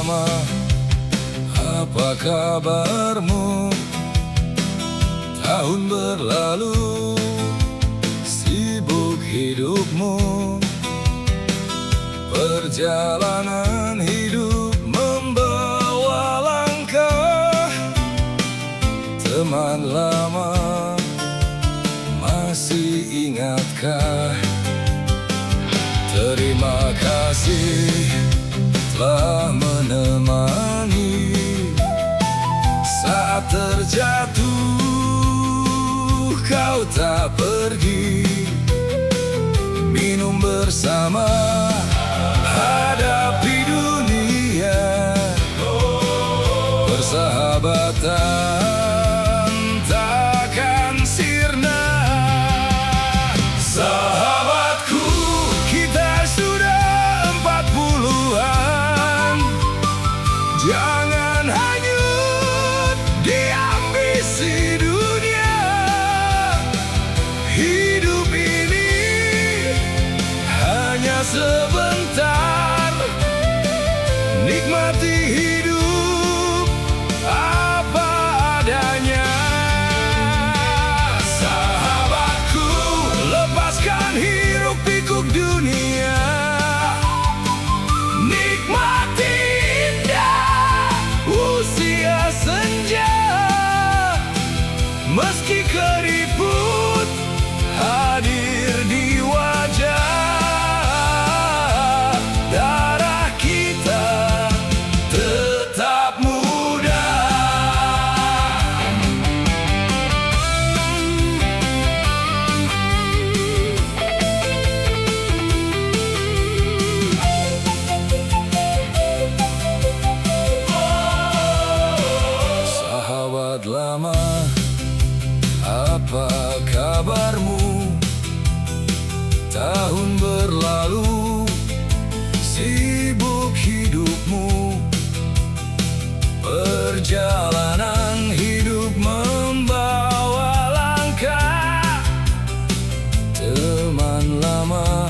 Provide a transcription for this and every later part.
lama, apa kabarmu? Tahun berlalu, sibuk hidupmu. Perjalanan hidup membawa langkah. Teman lama, masih ingatkah? Terima kasih telah menemani saat terjatuh, kau tak pergi. Minum bersama, hadapi dunia. Persahabatan takkan sirna. Sahabatku, kita sudah 40-an. Jangan hanyut di ambisi dunia. Hidup ini hanya sebentar. Nikmati hidup apa adanya. Sahabatku, lepaskan hiruk pikuk dunia. Nikmati indah usia senja. Meski keriput hadir di wajah, darah kita tetap muda. Sahabat lama, apa kabarmu? Tahun berlalu, sibuk hidupmu. Perjalanan hidup membawa langkah. Teman lama,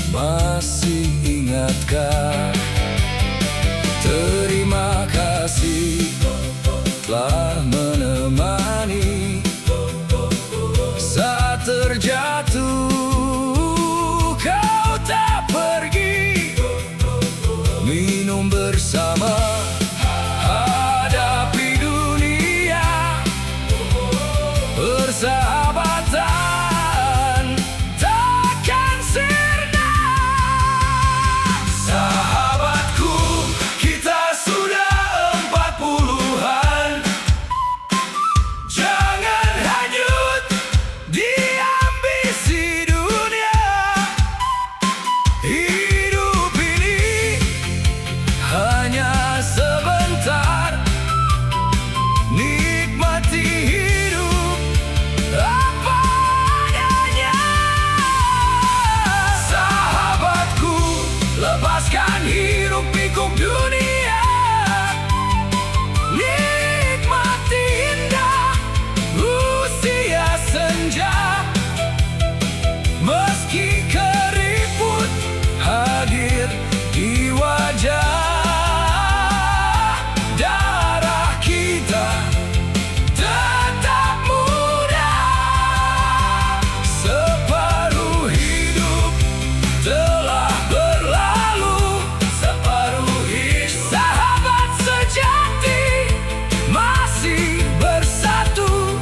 masih ingatkah? Terima kasih telah menemani saat terjatuh, kau tak pergi. Minum bersama, hadapi dunia. Persahabatan takkan sirna. Sahabatku, kita sudah 40-an. Jangan hanyut di ambisi dunia. Hidup ini hanya sebentar. Nikmati hidup apa adanya. Sahabatku, lepaskan hiruk pikuk dunia. Nikmati indah usia senja. Meski keriput hadir di wajah, darah kita tetap muda. Separuh hidup telah berlalu. Separuh hidup, sahabat sejati masih bersatu.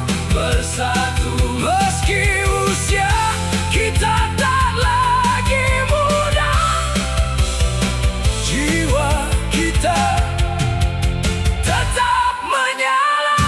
Meski usia kita tak lagi muda, jiwa kita tetap menyala.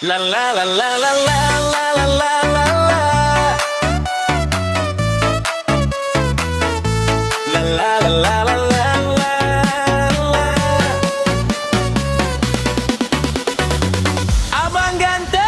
La la la la la la la la la la la la la la la la. Abang ganteng.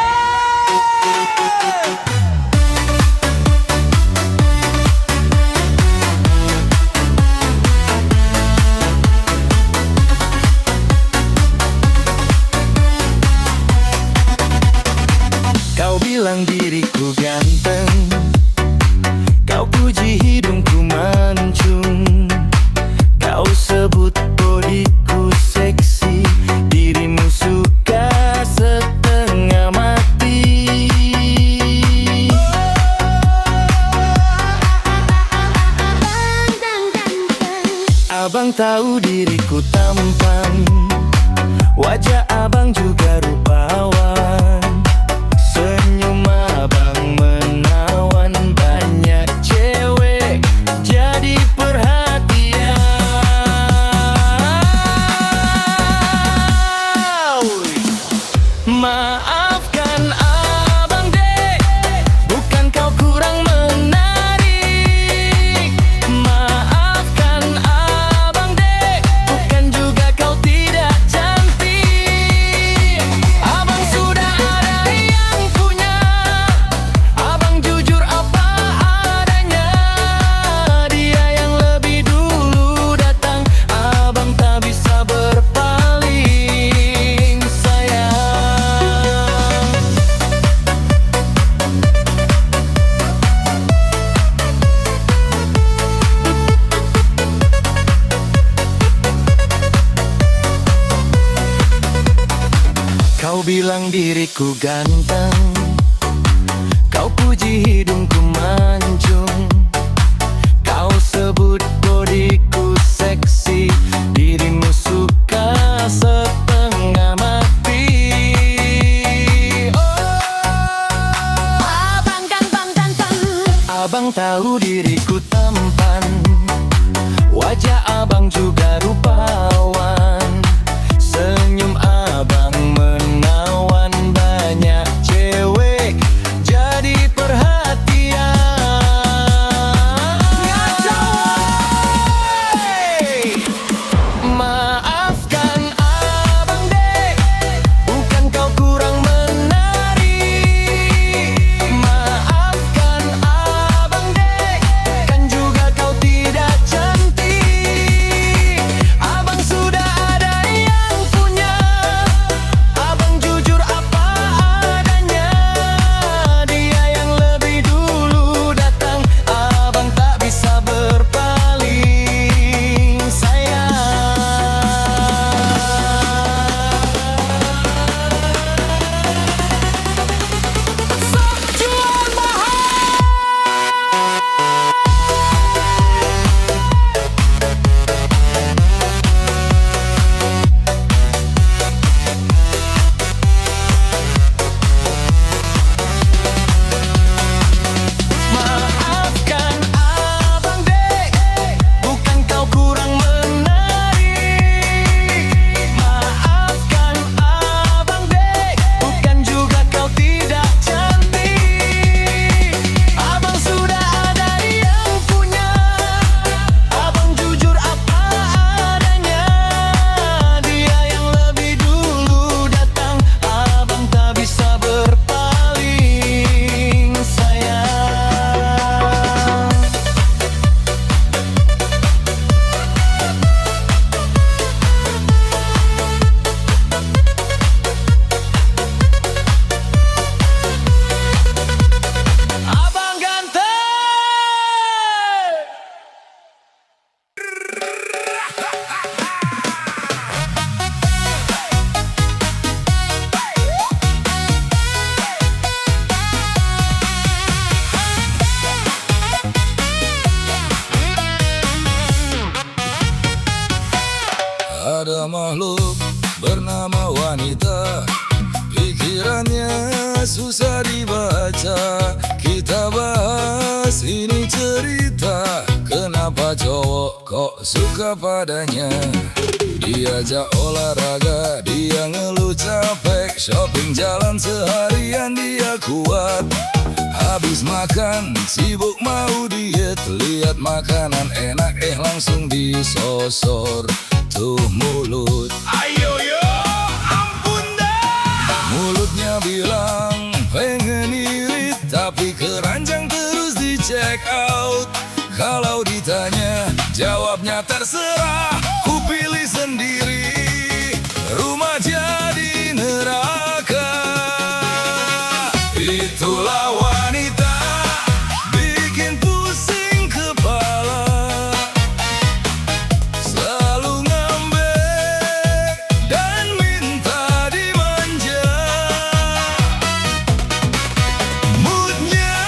Abang tahu diriku tampan, wajah abang juga rupawan. Senyum abang menawan, banyak cewek jadi perhatian. Maafkan abang dek, bukan kau kurang menarik. Maafkan abang dek, bukan juga kau tidak cantik. Abang sudah ada yang punya, abang jujur apa adanya. Dia yang lebih dulu datang, abang tak bisa berpaling, sayang. Kau bilang diriku ganteng, kau puji hidungku mancung. Kau sebut bodiku seksi, dirimu suka setengah mati. Oh, Abang ganteng ganteng, abang tahu diriku tampan, wajah abang juga rupawan. Senyum abang menawan, banyak cewek jadi perhatian. Maafkan abang dek, bukan kau kurang menarik. Maafkan abang dek, kan juga kau tidak cantik. Abang sudah ada yang punya, abang jujur apa adanya. Dia yang lebih dulu datang, abang tak bisa berpaling, sayang. Sok jual mahal. Maafkan abang dek, bukan kau kurang menarik. Maafkan abang dek, bukan juga kau tidak cantik. Abang sudah ada yang punya, abang jujur apa adanya. Dia yang lebih dulu datang, abang tak bisa berpaling, sayang. Abang ganteng. Ada makhluk bernama wanita, pikirannya susah dibaca. Kita bahas ini cerita, kenapa cowok kok suka padanya. Diajak olahraga, dia ngeluh capek. Shopping jalan seharian dia kuat. Habis makan, sibuk mau diet. Lihat makanan enak, langsung disosor. Tuh mulut, ayo yo, ampun dah. Mulutnya bilang pengen irit, tapi keranjang terus di check out. Kalau ditanya, jawabnya terserah, ku pilih sendiri. Rumah jadi neraka. Itulah wanita, bikin pusing kepala. Selalu ngambek dan minta dimanja. Moodnya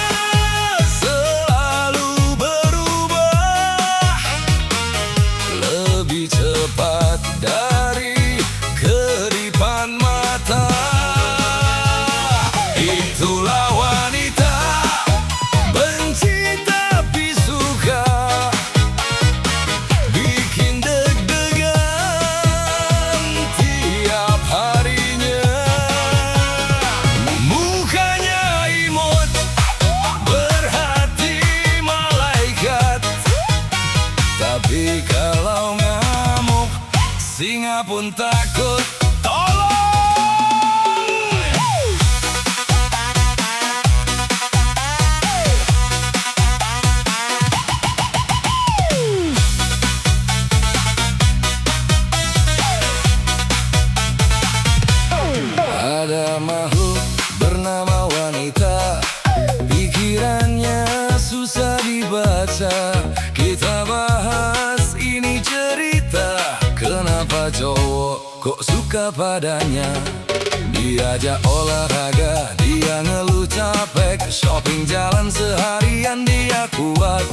selalu berubah. Tapi kalau ngamuk, singa pun takut. Tolong! Ada makhluk bernama wanita, pikirannya susah dibaca. Kita bahas ini cerita, kenapa cowok kok suka padanya. Diajak olahraga, dia ngeluh capek. Shopping jalan seharian dia kuat.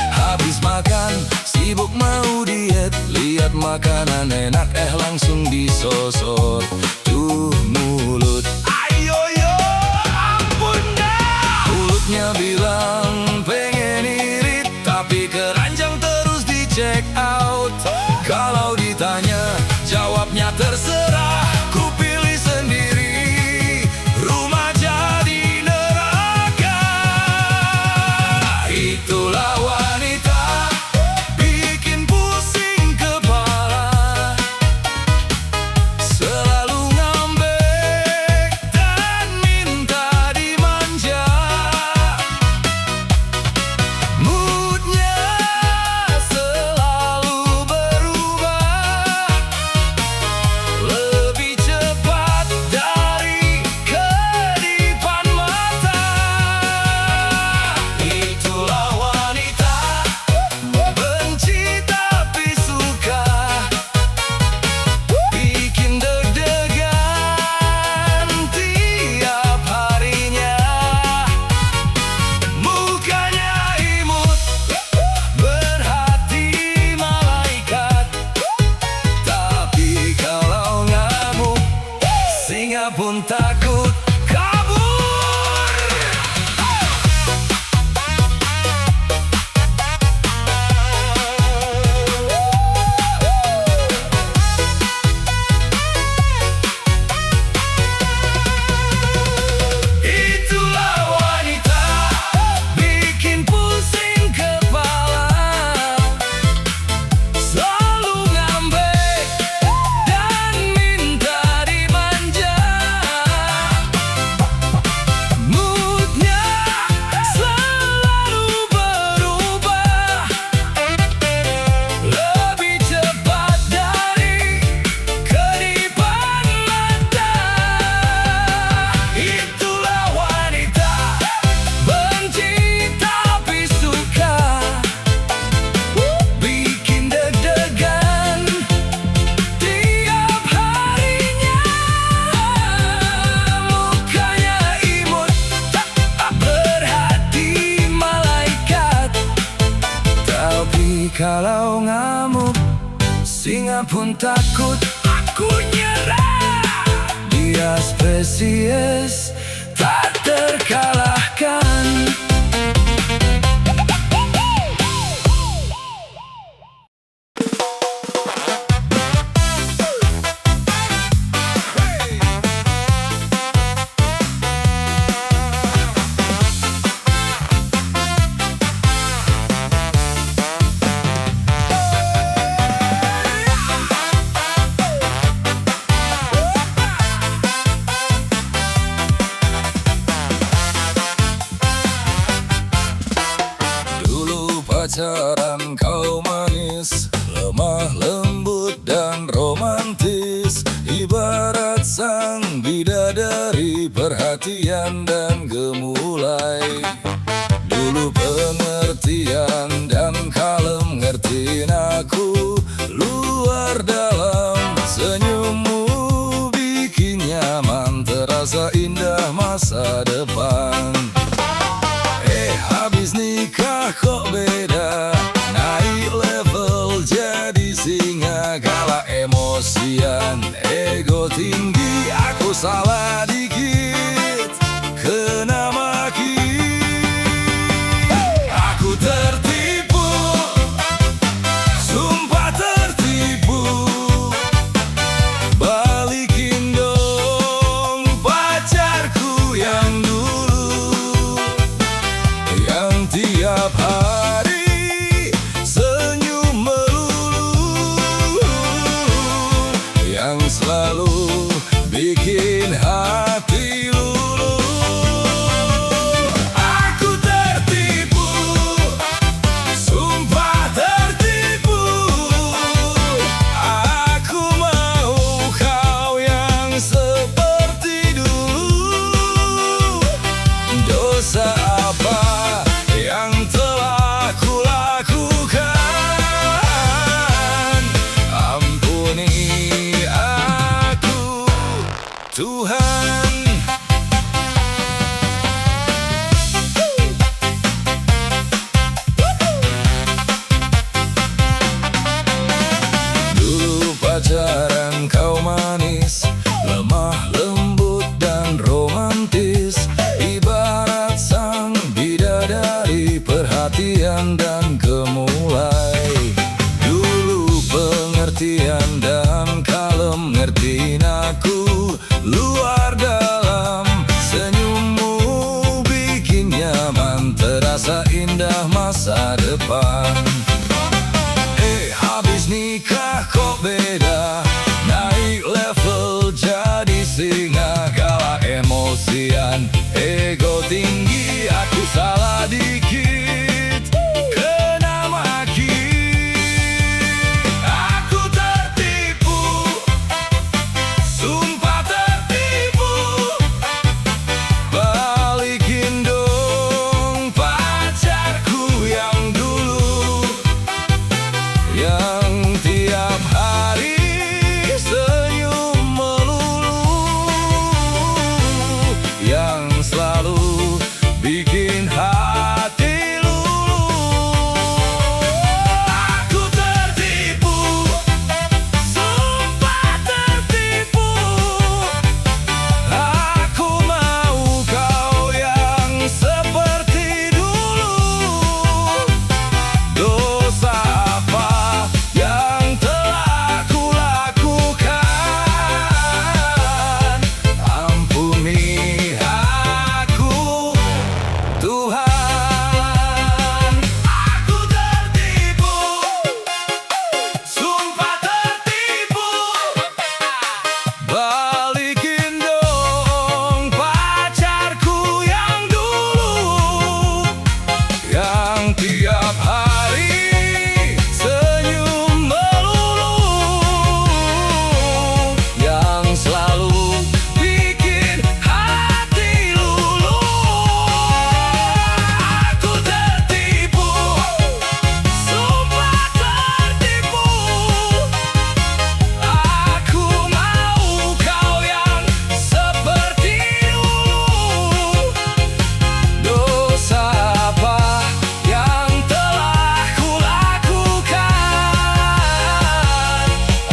Habis makan, sibuk mau diet. Lihat makanan enak, langsung disosot. Tuh mulut, ayo yo, ampun dah. Mulutnya bilang pengen irit, tapi keranjang terus di check out. Kalau ditanya, jawabnya terserah. Ku pilih sendiri, rumah jadi neraka. Itulah wanita, bikin pusing kepala. Selalu ngambek dan minta dimanja. Moodnya selalu berubah, lebih cepat dari kedipan mata. Itulah wanita, benci tapi suka, bikin deg-degan tiap harinya. Mukanya imut, berhati malaikat. Tapi kalau ngamuk, singa pun takut kabur. Itulah wanita, bikin pusing kepala. Selalu ngambek dan minta dimanja. Moodnya selalu berubah, lebih cepat dari kedipan mata. Itulah wanita, benci tapi suka, bikin deg-degan tiap harinya. Mukanya imut, berhati malaikat. Tapi kalau ngamuk, singa pun takut. Aku nyerah, dia spesies tak terkalahkan. Pacaran kau manis, lemah lembut dan romantis. Ibarat sang bidadari, perhatian dan gemulai. Dulu pengertian dan kalem, ngertiin aku luar dalam. Senyummu bikin nyaman, terasa indah masa depan. Habis nikah kok beda, naik level jadi singa. Kala emosian, ego tinggi, aku salah dikit kena maki. Aku tertipu, sumpah tertipu. Balikin dong pacarku yang dulu, yang tiap hari senyum Habis nikah kok beda, naik level jadi singa. Kalah emosian, ego tinggi, aku salah dikit kena maki. Aku tertipu, sumpah tertipu. Balikin dong pacarku yang dulu, yang tiap hari senyum melulu, yang selalu bikin hati lulu. Aku tertipu, sumpah tertipu. Aku mau kau yang seperti dulu. Dosa apa yang telah kulakukan? Ampuni aku, Tuhan. Aku tertipu, sumpah tertipu. Balikin dong pacarku yang dulu, yang tiap hari senyum melulu, yang selalu bikin hati lulu. Aku tertipu, sumpah tertipu. Aku mau kau yang seperti dulu. Dosa apa yang telah kulakukan?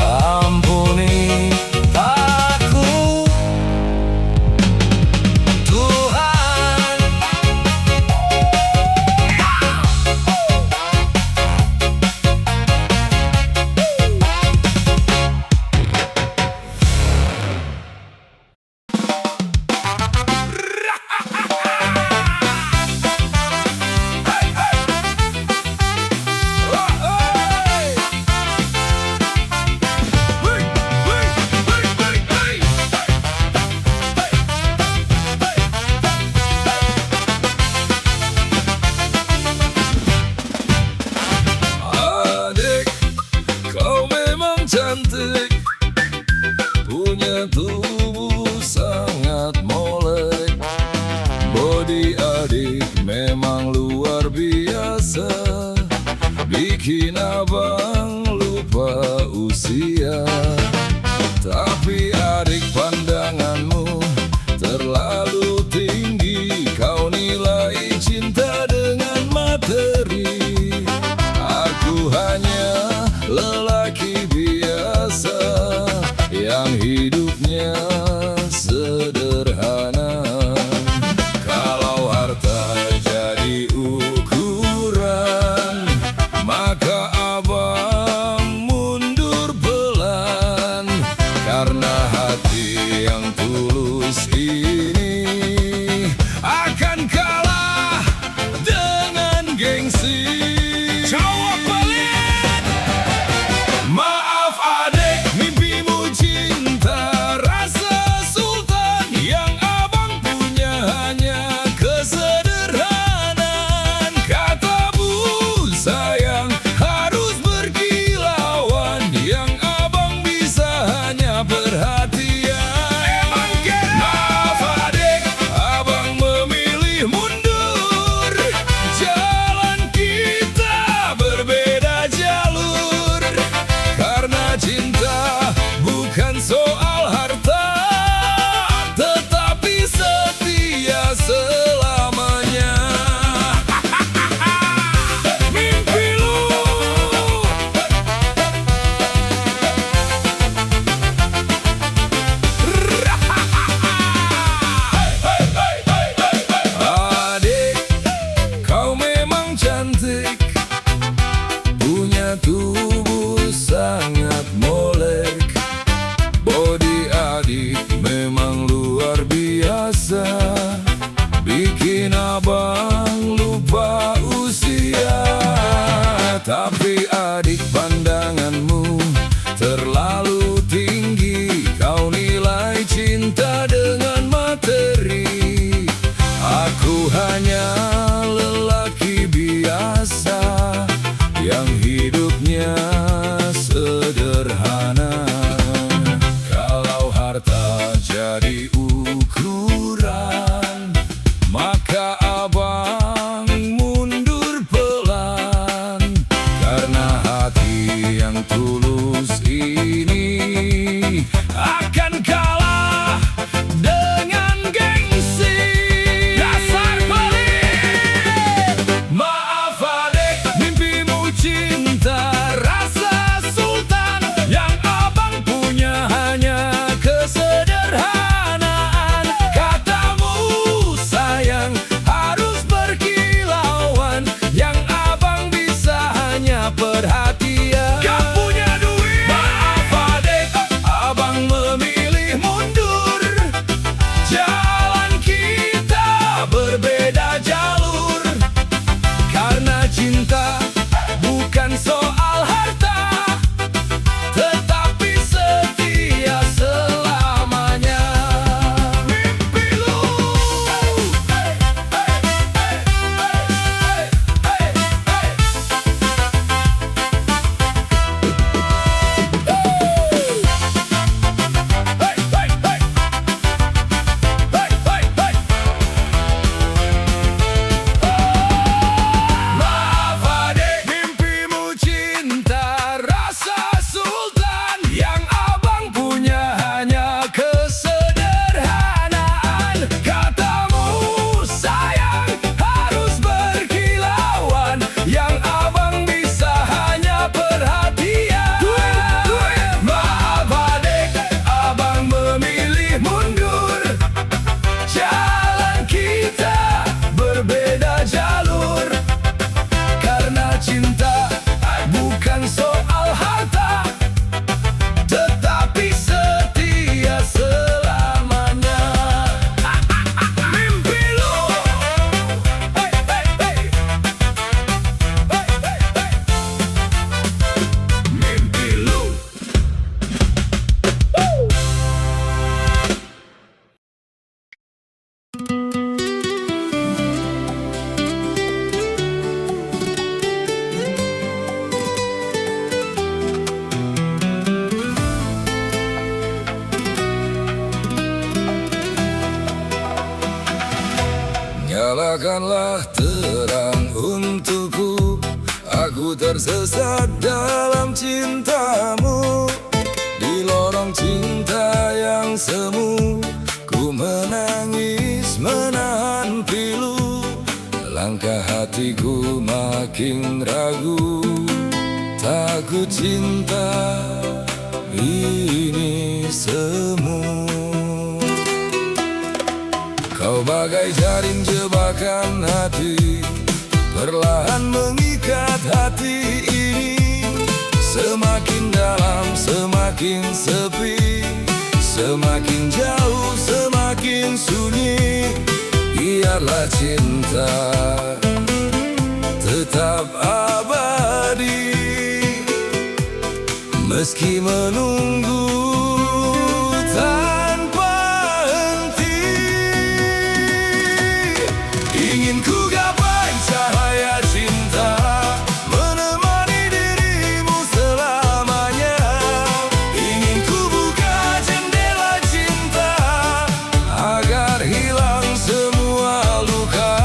Ampuni aku, Tuhan. Adik, kau memang cantik, punya tubuh sangat molek. Body adik memang luar biasa, bikin abang lupa usia. Tapi adik, pandanganmu terlalu tinggi, kau nilai cinta dengan materi. Aku hanya lelaki biasa yang hidupnya sederhana. Kalau harta jadi ukuran, maka abang mundur pelan. bayanganmu terlalu tinggi. Kau nilai cinta dengan materi. Aku hanya lelaki biasa yang hidupnya sederhana. Kalau harta jadi ukuran, maka abang mundur pelan. Karena hati yang tulus ini akan kalah dengan gengsi. Dasar pelit. Maaf adek, mimpimu cinta rasa sultan. Yang abang punya hanya kesederhanaan. Katamu sayang harus berkilauan. Yang abang bisa hanya perhatian. Gak punya duit. Maaf adek, abang memilih mundur. Jalan kita berbeda jalur. Karena cinta bukan soal harta, tetapi setia selamanya. Mimpi lu. Maaf adek, mimpimu cinta rasa sultan. Yang abang punya hanya kesederhanaan. Katamu sayang harus berkilauan. Yang abang bisa hanya perhatian. Maaf adek, abang memilih mundur. Jalan kita berbeda jalur. Karena cinta bukan soal harta, tetapi setia selamanya. Mimpi lu. Hey, hey, hey. Hey, hey, hey. Mimpi lu. Nyalakanlah terang untukku. Aku tersesat dalam cintamu. Di lorong cinta yang semu, ku menangis menahan pilu. Langkah hatiku makin ragu. Takut cinta ini semu. Kau bagai jaring jebakan hati, perlahan mengikat hati ini. Semakin dalam semakin sepi, semakin jauh semakin sunyi. Biarlah cinta tetap abadi, meski menunggu tanpa henti. Ingin ku gapai cahaya cinta, menemani dirimu selamanya. Ingin ku buka jendela cinta, agar hilang semua luka.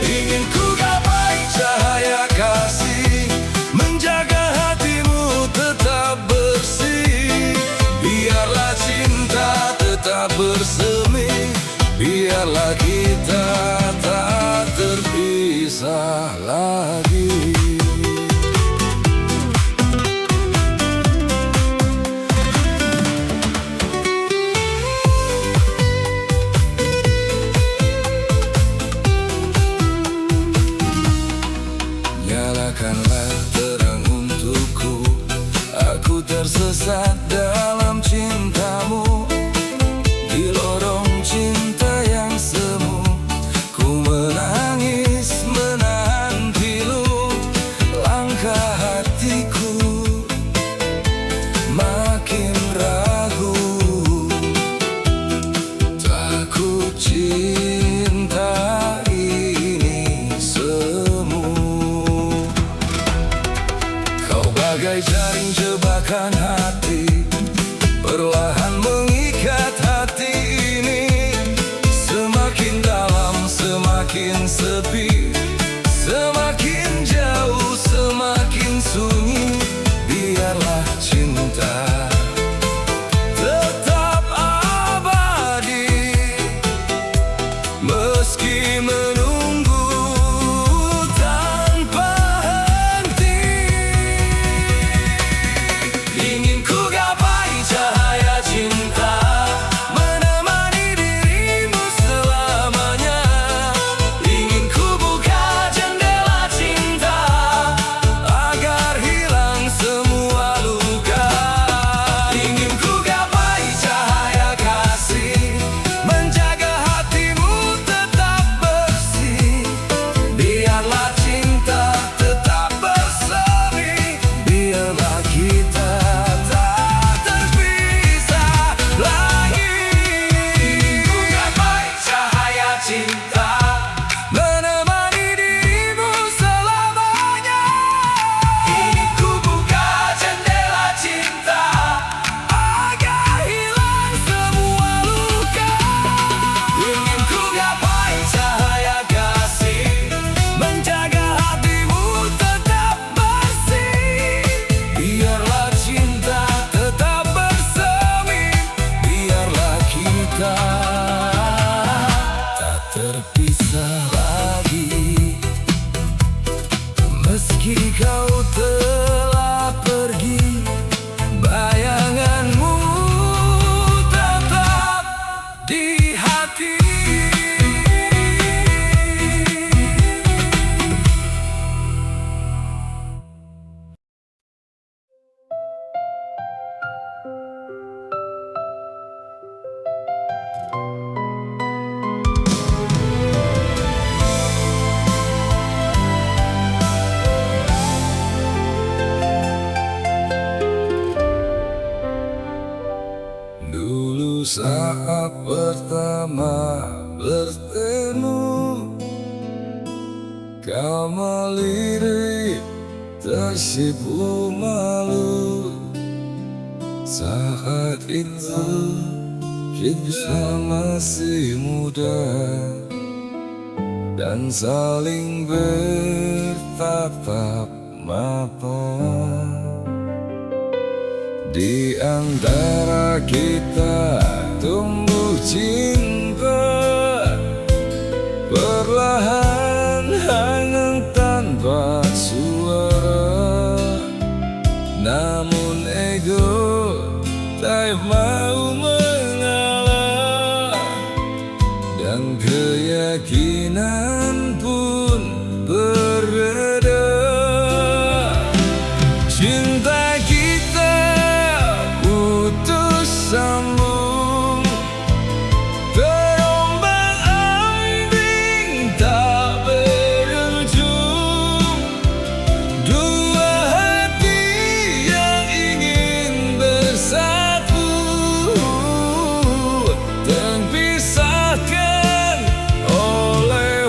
Ingin ku gapai cahaya kasih, menjaga hatimu tetap bersih. Biarlah cinta tetap bersemi, biarlah kita tak terpisah lagi. Nyalakanlah terang untukku. Aku tersesat dalam cintamu. Di lorong cinta yang semu, ku menangis menahan pilu. Langkah hatiku jebakan hati, perlahan mengikat hati ini. Semakin dalam, semakin sepi, semakin jauh, semakin sunyi. Biarlah cinta tetap abadi, meski menunggu tanpa henti. Ingin ku gapai cahaya cinta, menemani dirimu selamanya. Ingin ku buka jendela cinta, agar hilang semua luka. Ingin ku gapai cahaya kasih, menjaga hatimu tetap bersih. Biarlah cinta tetap bersemi, biarlah kita tak terpisah lagi. Ku gapai cahaya cinta, menemani dirimu selamanya. Ingin ku buka jendela cinta, agar hilang semua luka. Ingin ku gapai cahaya kasih, menjaga hatimu tetap bersih. Biarlah cinta tetap bersemi, biarlah kita tak terpisah lagi. Meski kau telah pergi, bayanganmu tetap di hati. Dulu saat pertama bertemu, kau melirik tersipu malu. Saat itu kita masih muda dan saling bertatap mata. Di antara kita tumbuh cinta, perlahan hangat tanpa suara. Namun ego tak mau mengalah, dan keyakinan pun berbeda. Cinta kita putus sambung, terombang-ambing tak berujung. Dua hati yang ingin bersatu, terpisahkan oleh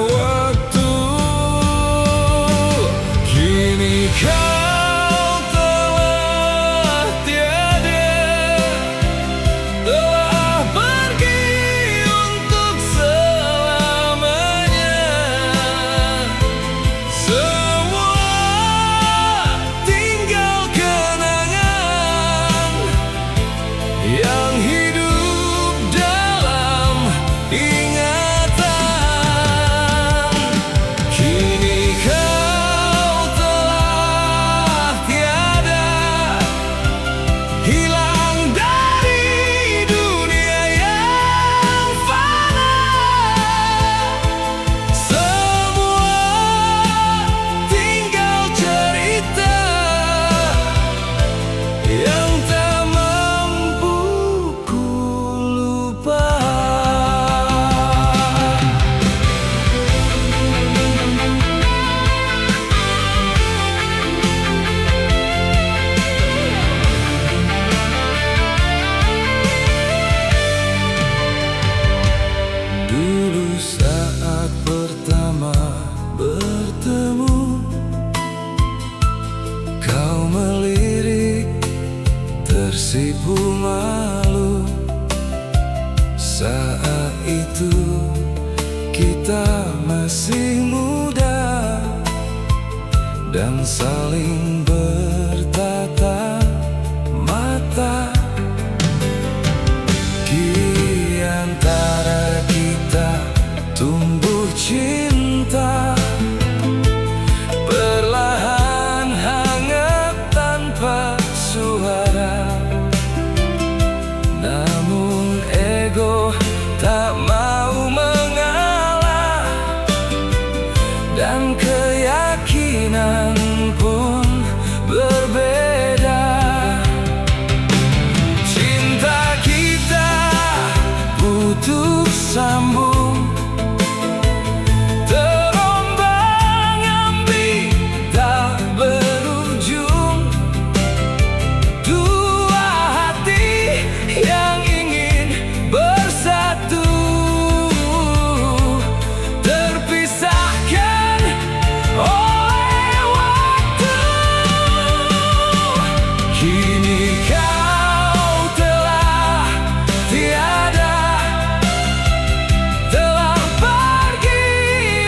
tersipu malu. Saat itu kita masih muda dan saling bertatap mata. Di antara kita tumbuh cinta, perlahan hangat tanpa suara. Namun ego tak mau mengalah, dan keyakinan pun berbeda. Cinta kita putus sambung, terombang-ambing tak berujung. Dua hati yang ingin bersatu, terpisahkan oleh waktu. Kini kau telah tiada, telah pergi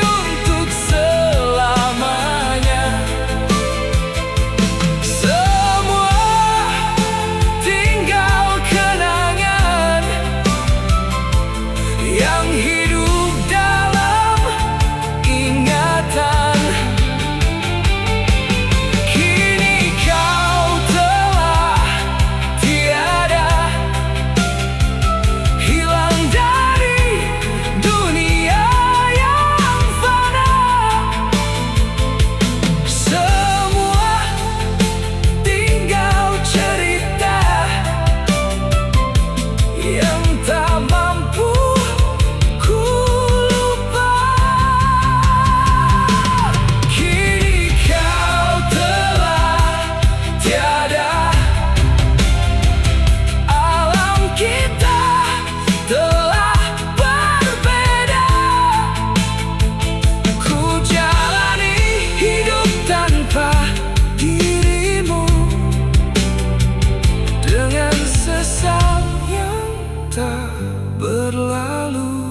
untuk selamanya. Semua tinggal kenangan yang hidup dalam ingatan. Kini kau telah tiada, hilang dari dunia yang fana. Semua tinggal cerita yang tak mampu ku lupa. Kini kau telah tiada, alam kita telah berbeda. Ku jalani hidup tanpa dirimu, dengan sesal yang tak berlalu.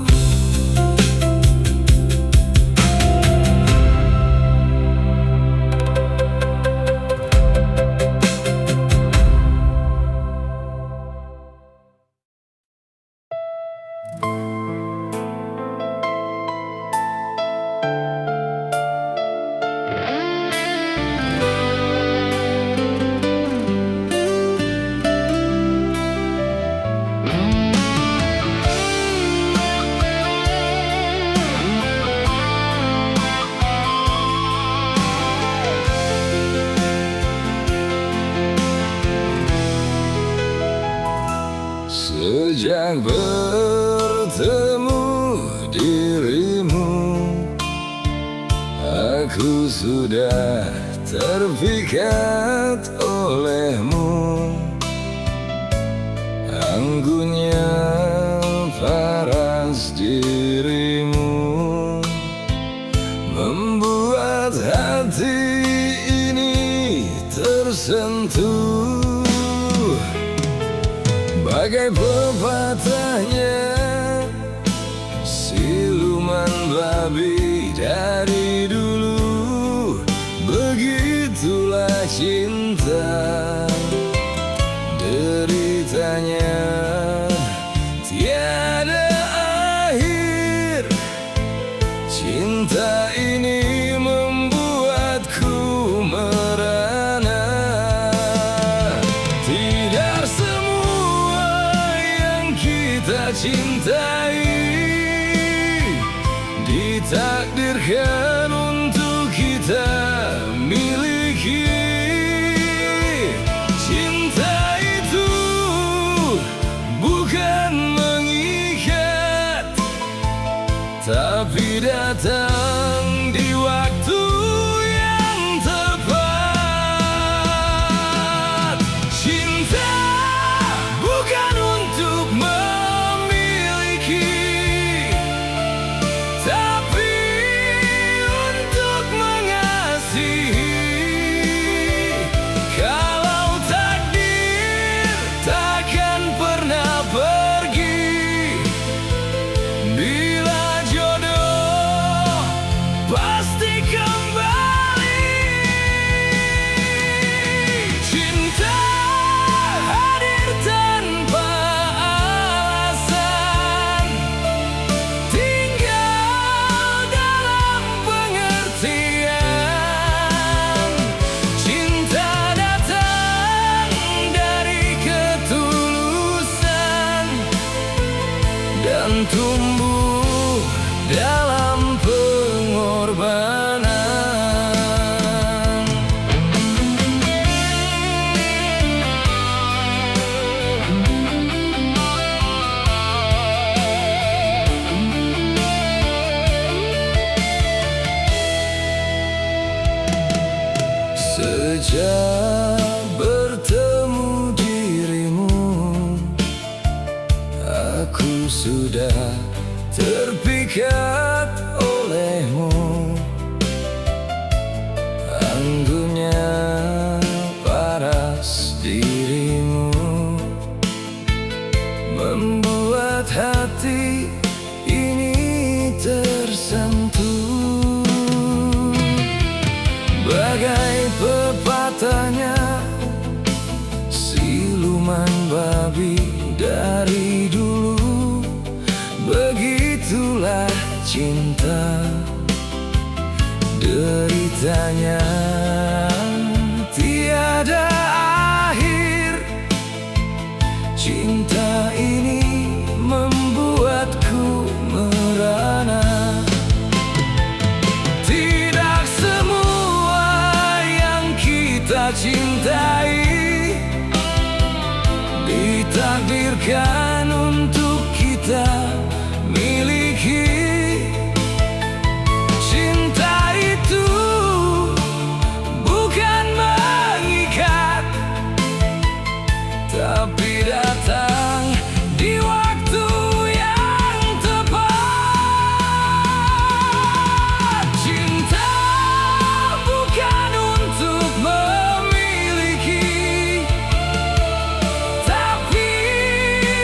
Sejak bertemu dirimu, aku sudah terpikat olehmu. Anggunnya paras dirimu membuat hati ini tersentuh. Bagai pepatahnya, siluman babi dari dulu, begitulah cinta. Deritanya tiada akhir, cinta ini membuatku merana. Tidak semua yang kita cintai ditakdirkan untuk kita miliki. Cinta itu bukan mengikat, tapi datang di waktu yang tepat. Cinta bukan untuk memiliki, tapi untuk mengasihi. Kalau takdir tumbuh dalam pengorbanan. Sejak bertemu dirimu, aku sudah terpikat olehmu. Anggunnya paras dirimu membuat hati ini tersentuh. Bagai pepatahnya, siluman babi dari dulu, begitulah cinta. Deritanya tiada akhir. Cinta ini membuatku merana. Tidak semua yang kita cintai ditakdirkan untuk kita miliki. Cinta itu bukan mengikat, tapi datang di waktu yang tepat. Cinta bukan untuk memiliki, tapi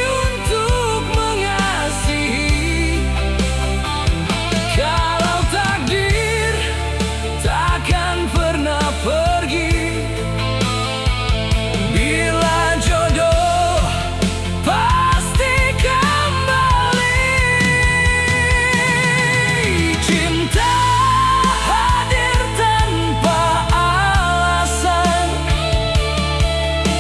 untuk mengasihi. Kalau takdir takkan pernah pergi, bila jodoh pasti kembali. Cinta hadir tanpa alasan,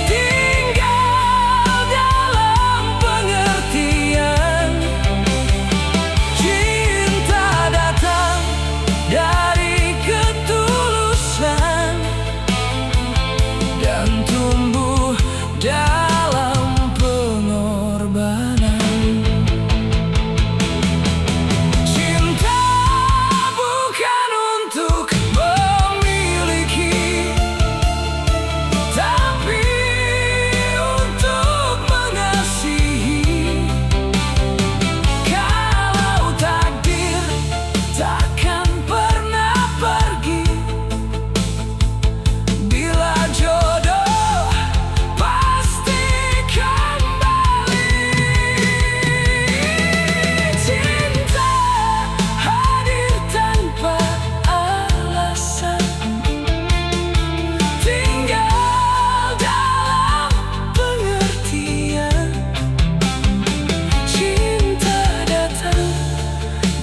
tinggal dalam pengertian. Cinta datang dari ketulusan dan tumbuh dalam pengorbanan. Cinta bukan untuk memiliki, tapi untuk mengasihi. Kalau takdir takkan pernah pergi, bila jodoh pasti kembali. Cinta hadir tanpa alasan, tinggal dalam pengertian. Cinta datang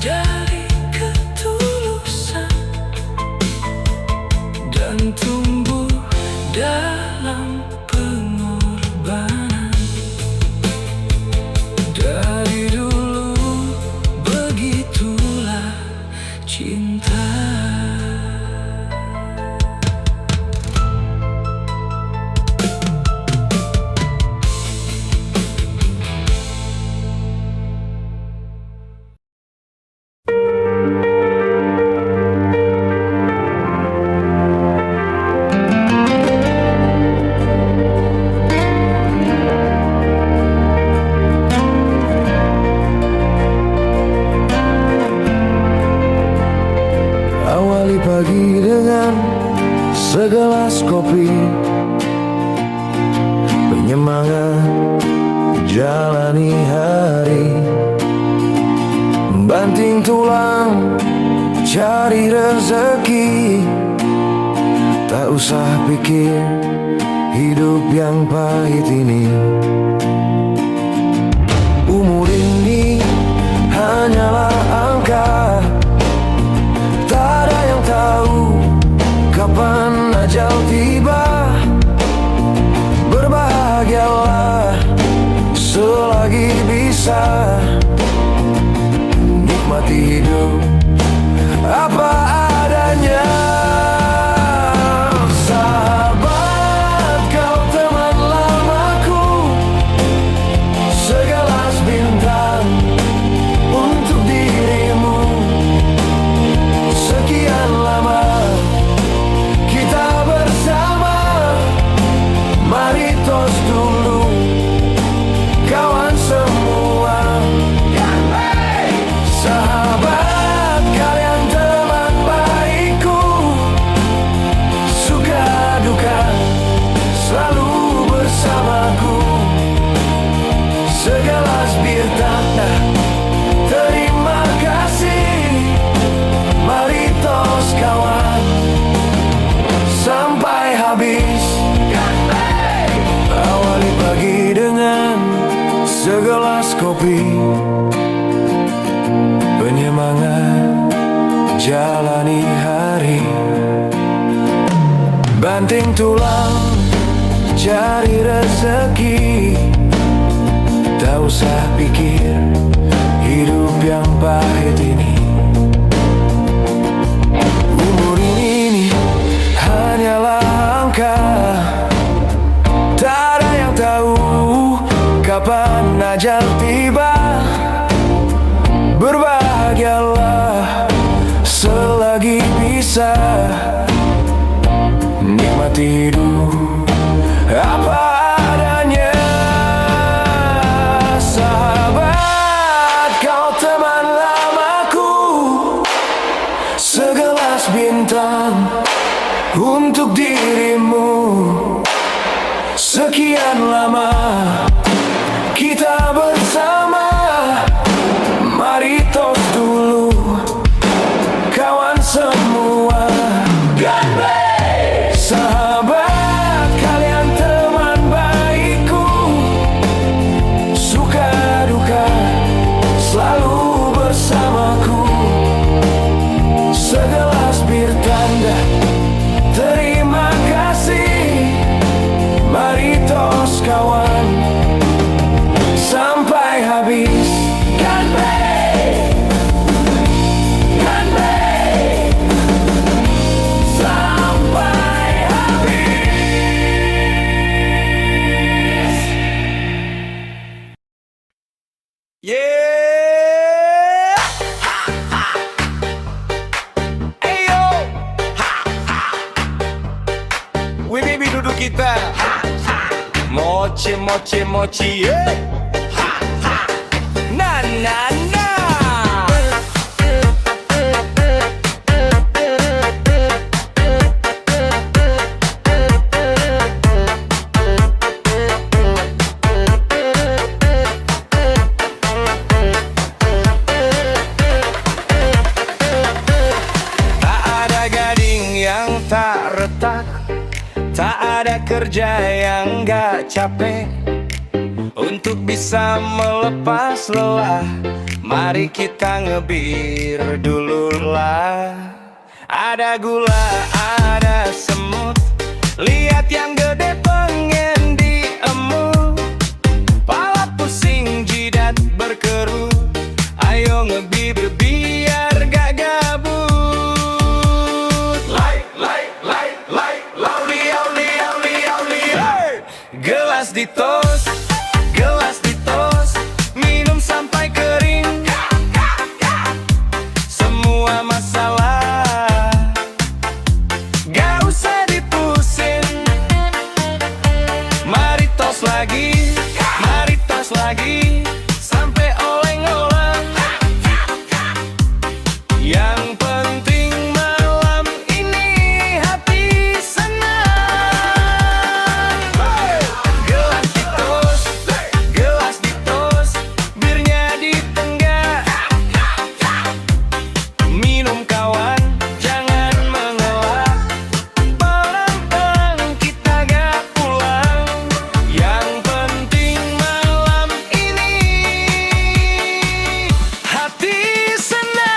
dari ketulusan dan tumbuh dalam pengorbanan. Dari dulu begitulah cinta. Awali pagi dengan segelas kopi, penyemangat jalani hari. Banting tulang cari rezeki, tak usah pikir hidup yang pahit ini. Umur ini hanyalah angka, tak ada yang tahu kapan ajal tiba. Berbahagialah selagi bisa, dulu, kawan semua. Sahabat, kalian teman baikku, suka duka selalu bersamaku. Segelas bir tanda terima kasih, mari tos kawan sampai habis. Awali pagi dengan segelas kopi, penyemangat jalani hari. Banting tulang cari rezeki, tak usah pikir hidup yang pahit ini. Umur ini hanyalah angka, tak ada yang tahu kapan ajal tiba. Berbahagialah selagi bisa, nikmati hidup apa adanya. Sahabat, kau teman lamaku, segelas bintang untuk dirimu. Sekian lama kita bersama, mari tos dulu, kawan semua. Sahabat, kalian teman baikku, suka duka selalu bersamaku. Segelas bir tanda terima kasih, mari tos kawan sampai habis. Sampai habis. Yeah. Ayo. Wih baby duduk kita. Mochi mochi mochi yeah. Na na na. Tak ada gading yang tak retak, tak ada kerja yang gak capek. Untuk bisa melepas lelah, mari kita ngebir dululah. Ada gula, ada semut, lihat yang gede pengen diemut. Pala pusing, jidat berkerut, ayo ngebir biar gak gabut. Lauli, auli, auli, auli, hey! Gelas ditos, minum sampai kering. Semua masalah gak usah dipusin. Mari tos lagi, sampai oleng-oleng. Yang penting malam ini hati senang. Gelas ditos, birnya ditenggak. Minum kawan, jangan mengelak. Pelan-pelan kita gak pulang. Yang penting malam ini hati senang.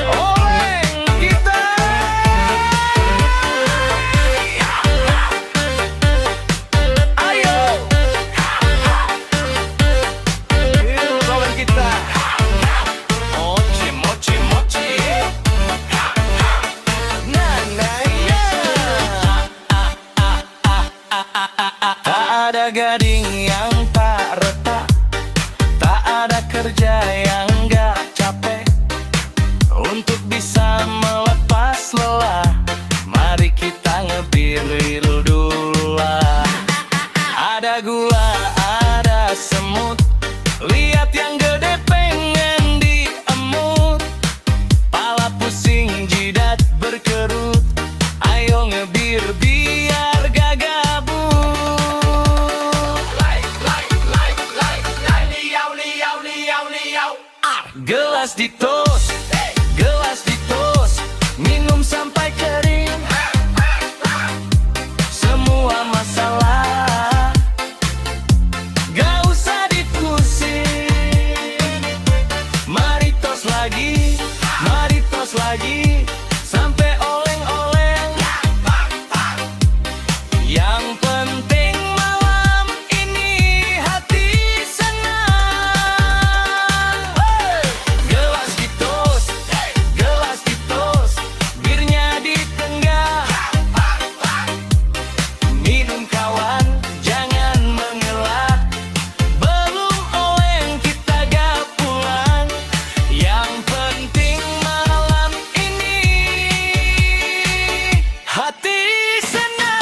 Oleng kita. Ayo. Oleng kita. Mochi, mochi, mochi. Na na ya. Tak ada gading yang tak retak, tak ada kerja yang Gelas ditos, gelas ditos, minum sampai kering. Semua masalah gak usah dipusing. Mari tos lagi, mari tos lagi, sampai oleng-oleng. Yang penting malam ini hati senang. Gelas ditos, gelas ditos, birnya ditenggak. Minum kawan, jangan mengelak. Belum oleng kita gak pulang. Yang penting malam ini hati senang.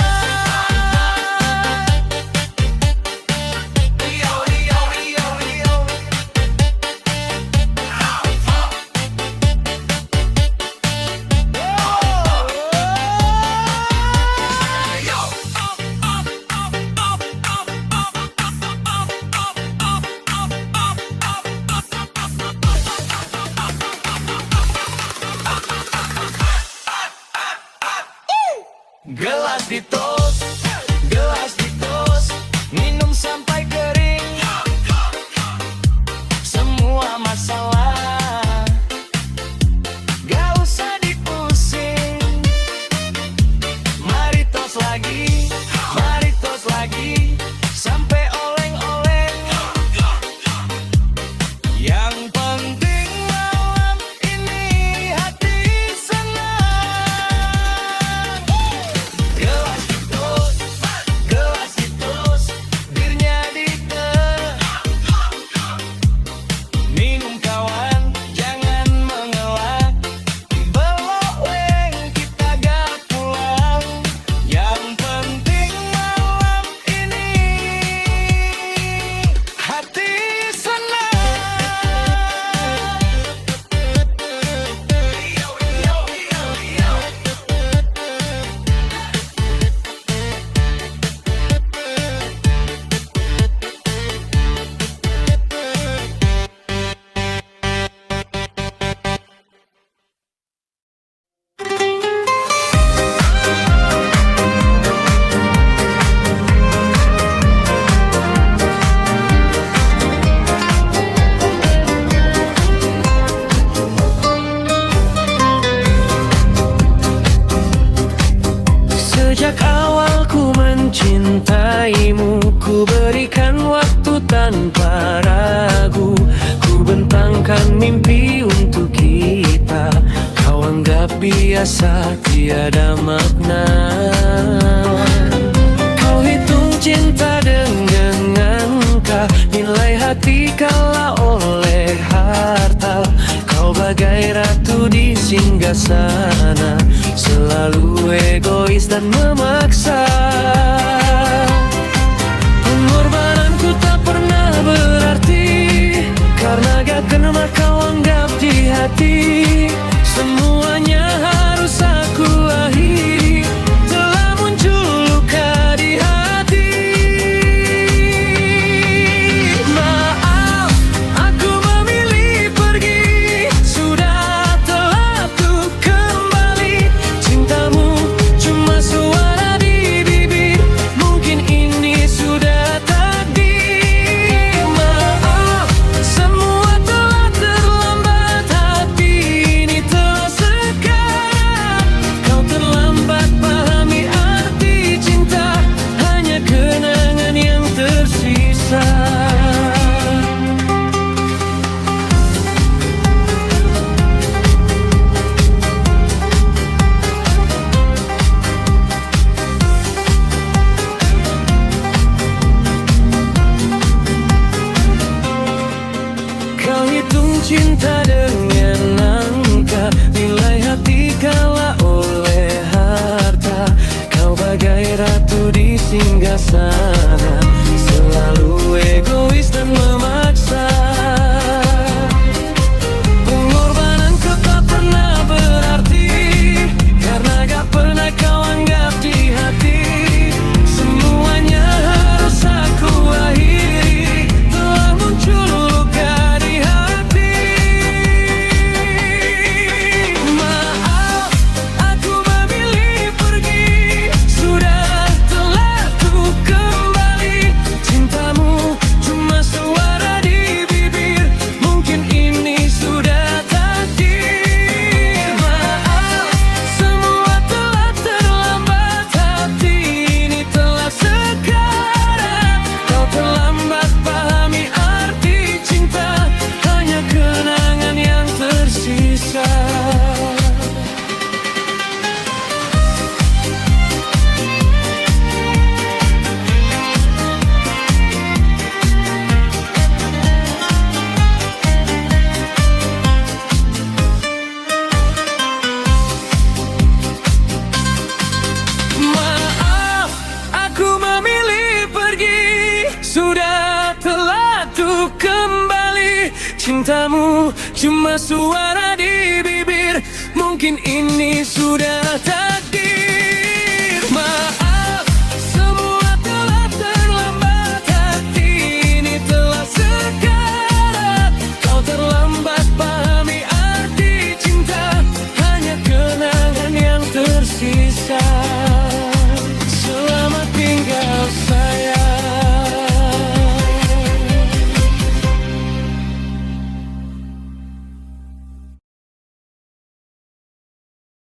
Gelas ditos, gelas ditos, minum sampai kering. Semua masalah gak usah dipusing. Mari tos lagi, mari tos lagi, sampai oleng-oleng. Yang penting malam ini hati senang. Gelas ditos, gelas ditos, birnya ditenggak. Minum kawan, jangan mengelak. Beloleng kita gak pulang. Yang penting malam ini hati senang. Sejak awal ku mencintaimu, ku berikan waktu tanpa ragu. Ku bentangkan mimpi untuk kita, kau anggap biasa tiada makna. Kau hitung cinta dengan angka, nilai hati kalah oleh harta. Kau bagai ratu di singgasana, selalu egois dan memaksa. Pengorbananku tak pernah berarti, karena gak kena kau anggap di hati. Semuanya harus aku akhiri, telah muncul luka di hati. Maaf, aku memilih pergi, sudah telah tuh kembali. Cintamu cuma suara di bibir, mungkin ini sudah takdir. Maaf, semua telah terlambat, hati cintamu cuma suara di bibir. Mungkin ini sudah takdir.